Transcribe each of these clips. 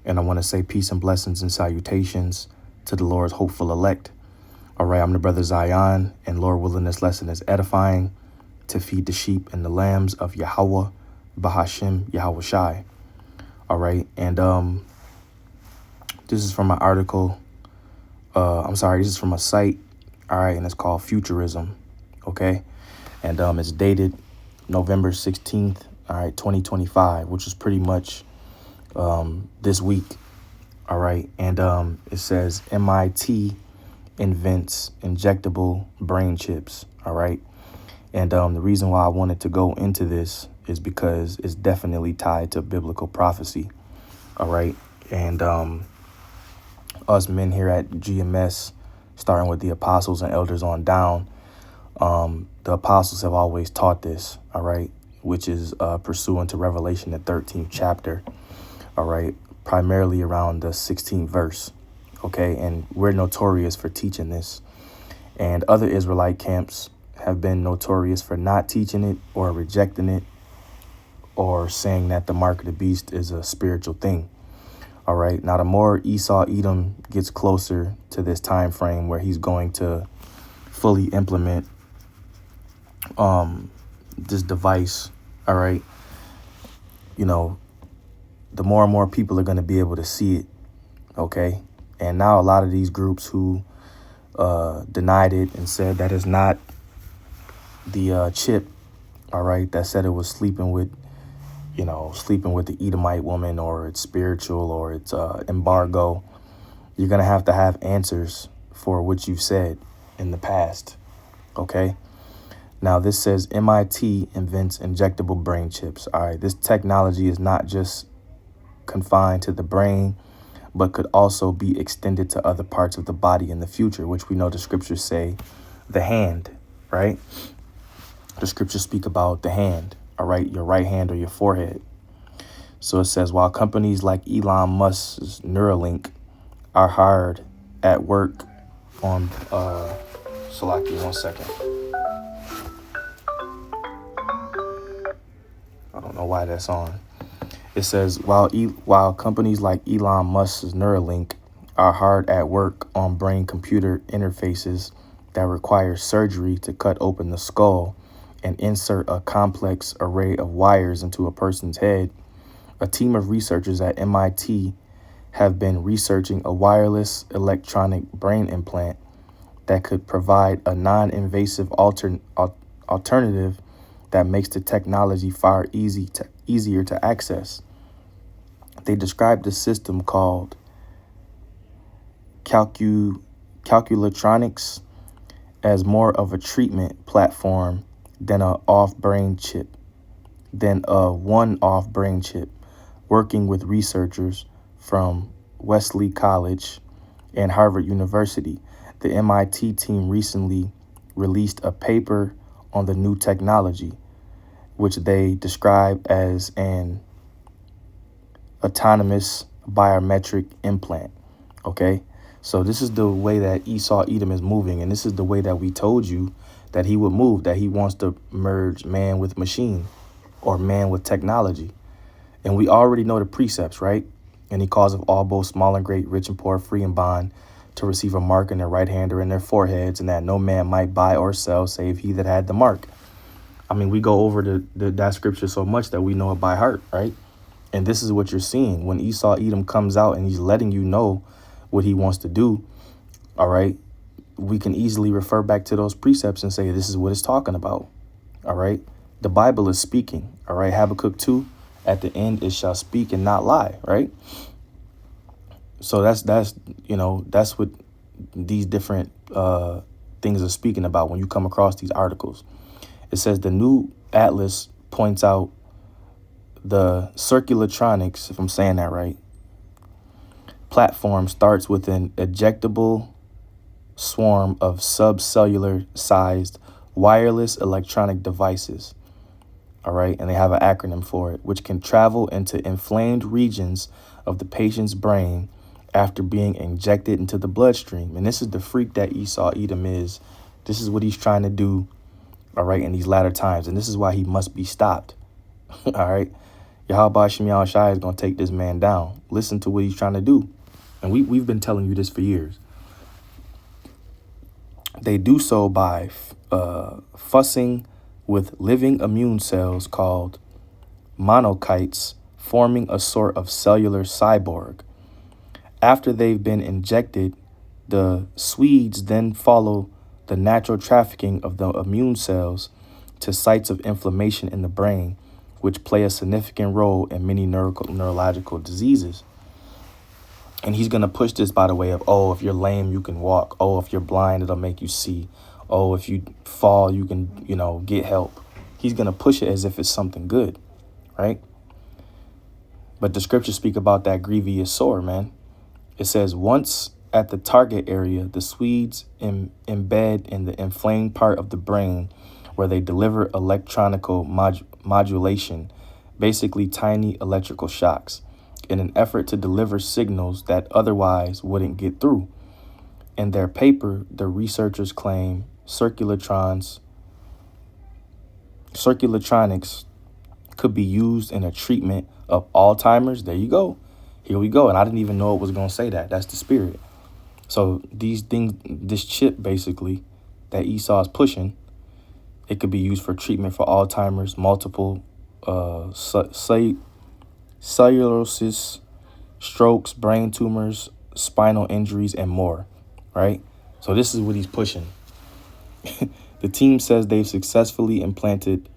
And I want to say peace and blessings and salutations to the Lord's hopeful elect. All right, I'm the brother Zion, and Lord willing, this lesson is edifying to feed the sheep and the lambs of Yahweh, Bahashim, Yahweh Shai. All right, and this is from an article. This is from a site. All right, and it's called Futurism. Okay, and it's dated November 16th, 2025, which is pretty much this week. All right, and it says MIT invents injectable brain chips. All right, and the reason why I wanted to go into this is because it's definitely tied to biblical prophecy. All right, and us men here at GMS, starting with the apostles and elders on down, the apostles have always taught this, all right, which is pursuant to Revelation, the 13th chapter, all right, primarily around the 16th verse, okay, and we're notorious for teaching this, and other Israelite camps have been notorious for not teaching it or rejecting it or saying that the mark of the beast is a spiritual thing. All right, now the more Esau Edom gets closer to this time frame where he's going to fully implement this device, all right, you know, the more and more people are going to be able to see it, okay? And now a lot of these groups who denied it and said that it's not the chip, all right, that said it was sleeping with the Edomite woman, or it's spiritual, or it's embargo, you're going to have answers for what you've said in the past, okay? Now, this says MIT invents injectable brain chips. All right, this technology is not just confined to the brain, but could also be extended to other parts of the body in the future, which we know the scriptures say the hand, right? The scriptures speak about the hand, all right, your right hand or your forehead. So it says, while companies like Elon Musk's Neuralink are hard at work on, Salaki, 1 second. I don't know why that's on. It says, while companies like Elon Musk's Neuralink are hard at work on brain-computer interfaces that require surgery to cut open the skull and insert a complex array of wires into a person's head, a team of researchers at MIT have been researching a wireless electronic brain implant that could provide a non-invasive alternative that makes the technology far easier to access. They described the system called calculatronics as more of a treatment platform than a one-off brain chip, working with researchers from Wesley College and Harvard University. The MIT team recently released a paper on the new technology, which they describe as an autonomous biometric implant. Okay, so this is the way that Esau Edom is moving, and this is the way that we told you that he would move, that he wants to merge man with machine or man with technology. And we already know the precepts, right? And he calls of all, both small and great, rich and poor, free and bond, to receive a mark in their right hand or in their foreheads, and that no man might buy or sell save he that had the mark. I mean, we go over that scripture so much that we know it by heart, right? And this is what you're seeing when Esau Edom comes out and he's letting you know what he wants to do. All right, we can easily refer back to those precepts and say, this is what it's talking about. All right, the Bible is speaking. All right, Habakkuk 2, at the end, it shall speak and not lie. Right. So that's what these different things are speaking about when you come across these articles. It says the new atlas points out the circulatronics, if I'm saying that right, platform starts with an ejectable swarm of subcellular sized wireless electronic devices. All right. And they have an acronym for it, which can travel into inflamed regions of the patient's brain after being injected into the bloodstream. And this is the freak that Esau Edom is. This is what he's trying to do. All right. In these latter times. And this is why he must be stopped. All right. Yahweh Shem Yahweh Shai is going to take this man down. Listen to what he's trying to do. And we've been telling you this for years. They do so by fussing with living immune cells called monocytes, forming a sort of cellular cyborg. After they've been injected, the Swedes then follow the natural trafficking of the immune cells to sites of inflammation in the brain, which play a significant role in many neurological diseases. And he's going to push this by the way of, oh, if you're lame, you can walk. Oh, if you're blind, it'll make you see. Oh, if you fall, you can, get help. He's going to push it as if it's something good, right? But the scriptures speak about that grievous sore, man. It says, once at the target area, the Swedes embed in the inflamed part of the brain where they deliver electronical modulation, basically tiny electrical shocks, in an effort to deliver signals that otherwise wouldn't get through. In their paper, the researchers claim circulatronics could be used in a treatment of Alzheimer's. There you go. Here we go. And I didn't even know it was going to say that. That's the spirit. So these things, this chip basically that Esau is pushing, it could be used for treatment for Alzheimer's, multiple cellulosis, strokes, brain tumors, spinal injuries, and more, right? So this is what he's pushing. The team says they've successfully implanted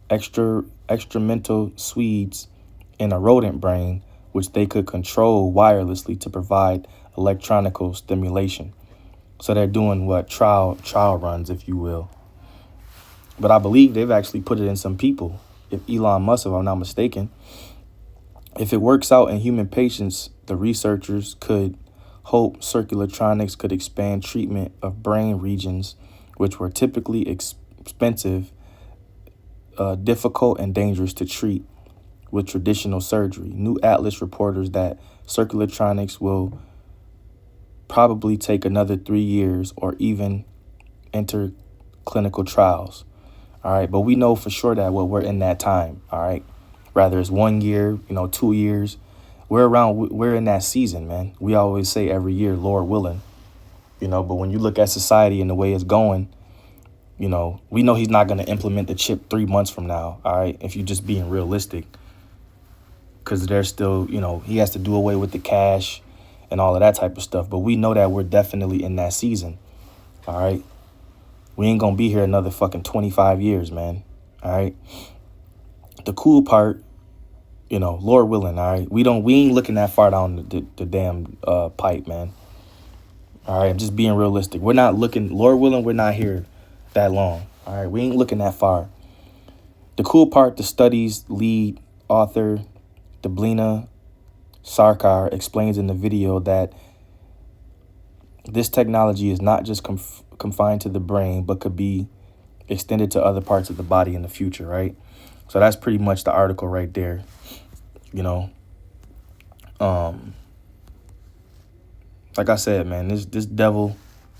extramental Swedes in a rodent brain, which they could control wirelessly to provide electronical stimulation. So they're doing what trial runs, if you will. But I believe they've actually put it in some people. If Elon Musk, if I'm not mistaken, if it works out in human patients, the researchers could hope circulatronics could expand treatment of brain regions which were typically expensive, difficult, and dangerous to treat with traditional surgery. New Atlas reporters that circulatronics will probably take another 3 years or even enter clinical trials. All right. But we know for sure that we're in that time. All right. Rather it's 1 year, 2 years. We're in that season, man. We always say every year, Lord willing, but when you look at society and the way it's going, we know he's not going to implement the chip 3 months from now. All right. If you're just being realistic, because there's still, he has to do away with the cash and all of that type of stuff. But we know that we're definitely in that season. All right. We ain't going to be here another fucking 25 years, man. All right. The cool part, Lord willing, all right. We ain't looking that far down the damn pipe, man. All right. I'm just being realistic. We're not looking, Lord willing, we're not here that long. All right. We ain't looking that far. The cool part, the study's lead author, Deblina Sarkar, explains in the video that this technology is not just confined to the brain, but could be extended to other parts of the body in the future, right? So that's pretty much the article right there, Like I said, man, this devil,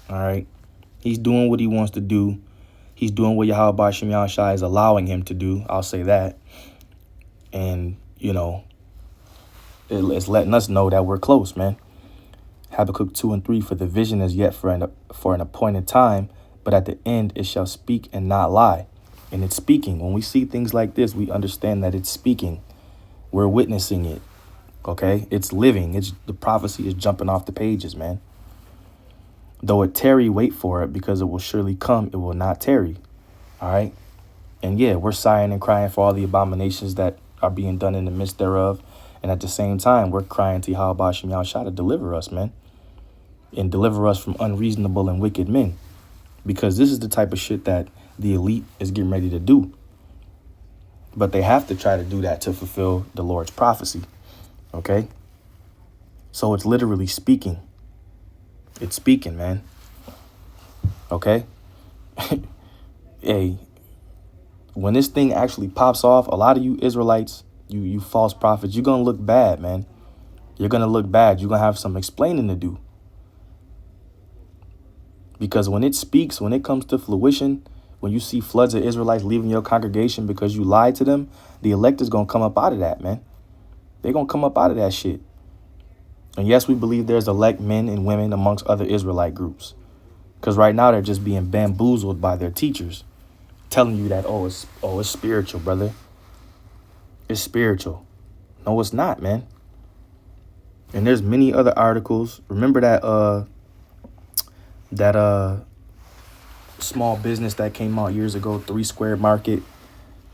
all right, he's doing what he wants to do. He's doing what Yahweh Shem Yahweh Shai is allowing him to do. I'll say that. And, it's letting us know that we're close, man. Habakkuk 2:3, for the vision is yet for an appointed time, but at the end it shall speak and not lie. And it's speaking. When we see things like this, we understand that it's speaking. We're witnessing it. Okay? It's living. The prophecy is jumping off the pages, man. Though it tarry, wait for it, because it will surely come. It will not tarry. All right? And yeah, we're sighing and crying for all the abominations that are being done in the midst thereof. And at the same time, we're crying to Yahweh Shem Yahweh Shai to deliver us, man. And deliver us from unreasonable and wicked men. Because this is the type of shit that the elite is getting ready to do. But they have to try to do that to fulfill the Lord's prophecy. Okay? So it's literally speaking. It's speaking, man. Okay? Hey, when this thing actually pops off, a lot of you Israelites, you false prophets, you're going to look bad, man. You're going to look bad. You're going to have some explaining to do. Because when it speaks, when it comes to fruition, when you see floods of Israelites leaving your congregation because you lied to them, the elect is going to come up out of that, man. They're going to come up out of that shit. And yes, we believe there's elect men and women amongst other Israelite groups. Because right now they're just being bamboozled by their teachers, telling you that, it's spiritual, brother. It's spiritual. No, it's not, man. And there's many other articles. Remember that small business that came out years ago, 3 Square Market,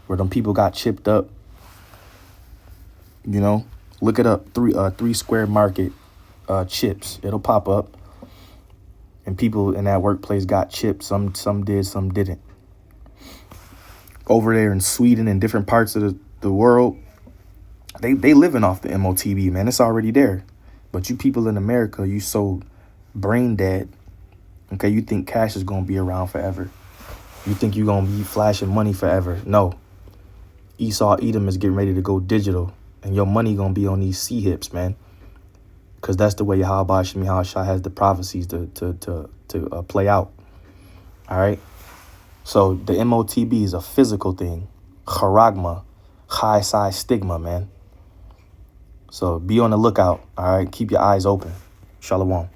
where them people got chipped up? You know, look it up. 3 Square Market chips. It'll pop up. And people in that workplace got chipped. Some did, some didn't. Over there in Sweden and different parts of the world, they living off the MOTB, man. It's already there. But you people in America, you so brain dead. Okay, you think cash is going to be around forever. You think you're going to be flashing money forever. No. Esau Edom is getting ready to go digital. And your money going to be on these C-hips, man. Because that's the way Yahweh Shemi Shah has the prophecies to play out. All right. So the MOTB is a physical thing. Charagma. High size stigma, man. So be on the lookout. All right. Keep your eyes open. Shalom.